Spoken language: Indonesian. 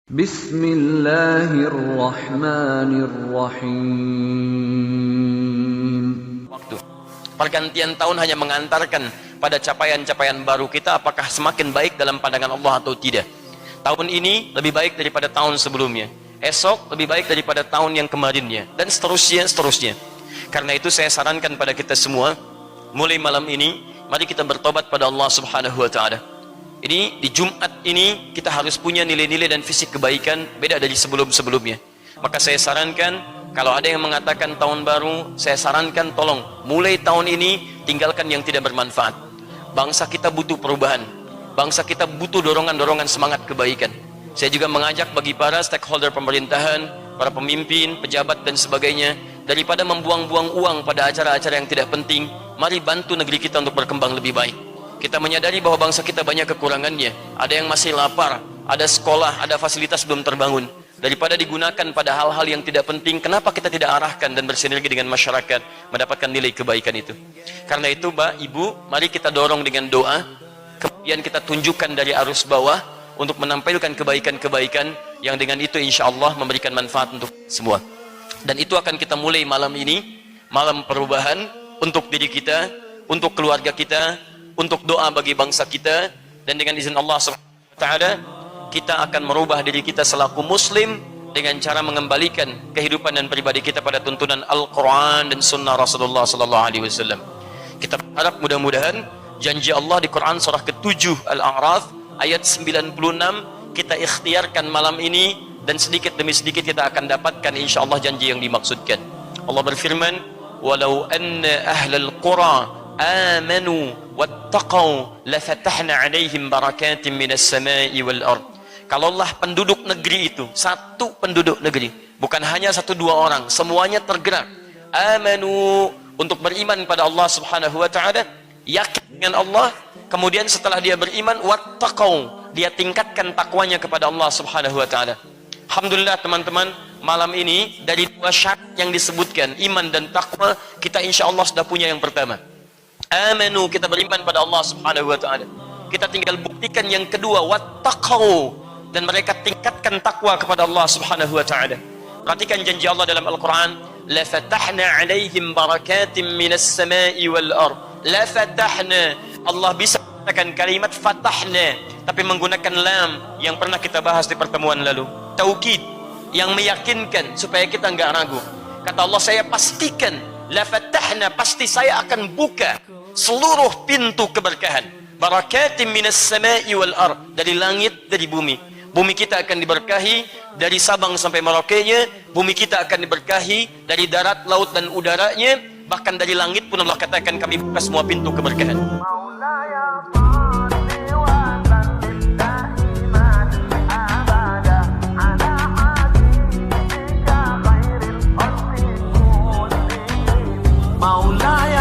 Bismillahirrahmanirrahim. Waktu pergantian tahun hanya mengantarkan pada capaian-capaian baru kita, apakah semakin baik dalam pandangan Allah atau tidak. Tahun ini lebih baik daripada tahun sebelumnya, esok lebih baik daripada tahun yang kemarinnya, dan seterusnya. Karena itu saya sarankan pada kita semua, mulai malam ini mari kita bertobat pada Allah Subhanahu wa taala. Ini di Jumat ini kita harus punya nilai-nilai dan fisik kebaikan beda dari sebelum-sebelumnya. Maka saya sarankan, kalau ada yang mengatakan tahun baru, saya sarankan tolong mulai tahun ini tinggalkan yang tidak bermanfaat. Bangsa kita butuh perubahan. Bangsa kita butuh dorongan-dorongan semangat kebaikan. Saya juga mengajak bagi para stakeholder pemerintahan, para pemimpin, pejabat dan sebagainya, daripada membuang-buang uang pada acara-acara yang tidak penting, mari bantu negeri kita untuk berkembang lebih baik. Kita menyadari bahwa bangsa kita banyak kekurangannya. Ada yang masih lapar, ada sekolah, ada fasilitas belum terbangun. Daripada digunakan pada hal-hal yang tidak penting, kenapa kita tidak arahkan dan bersinergi dengan masyarakat mendapatkan nilai kebaikan itu? Karena itu, Mbak, Ibu, mari kita dorong dengan doa, kemudian kita tunjukkan dari arus bawah untuk menampilkan kebaikan-kebaikan yang dengan itu insya Allah memberikan manfaat untuk semua. Dan itu akan kita mulai malam ini, malam perubahan untuk diri kita, untuk keluarga kita, untuk doa bagi bangsa kita, dan dengan izin Allah Subhanahu wa taala kita akan merubah diri kita selaku muslim dengan cara mengembalikan kehidupan dan pribadi kita pada tuntunan Al-Quran dan Sunnah Rasulullah sallallahu alaihi wasallam. Kita berharap mudah-mudahan janji Allah di Quran surah ke-7 Al-A'raf ayat 96 kita ikhtiarkan malam ini, dan sedikit demi sedikit kita akan dapatkan insyaallah janji yang dimaksudkan. Allah berfirman, "Walau anna ahlal qura amanu wattaqau lafatahna 'alaihim barakatin minas sama'i wal ard." Kalaulah penduduk negeri itu, satu penduduk negeri, bukan hanya satu dua orang, semuanya tergerak, amanu, untuk beriman pada Allah Subhanahu wa taala, yakin dengan Allah, kemudian setelah dia beriman, wattaqau, dia tingkatkan takwanya kepada Allah Subhanahu wa taala. Alhamdulillah teman-teman, malam ini dari dua syarat yang disebutkan, iman dan takwa, kita insya Allah sudah punya yang pertama. Amanu, kita beriman pada Allah Subhanahu wa taala. Kita tinggal buktikan yang kedua, wattaqau, dan mereka tingkatkan takwa kepada Allah Subhanahu wa taala. Perhatikan janji Allah dalam Al-Qur'an, la fatahna 'alaihim barakatin minas sama'i wal ard. La fatahna, Allah bisa menggunakan kalimat fatahna tapi menggunakan lam yang pernah kita bahas di pertemuan lalu. Taukid yang meyakinkan supaya kita enggak ragu. Kata Allah, saya pastikan, la fatahna, pasti saya akan buka seluruh pintu keberkahan. Barakatin minas sama'i wal ard, dari langit, dari bumi. Bumi kita akan diberkahi dari Sabang sampai Merauke-nya, bumi kita akan diberkahi dari darat, laut dan udaranya, bahkan dari langit pun Allah katakan kami buka semua pintu keberkahan. Maulaya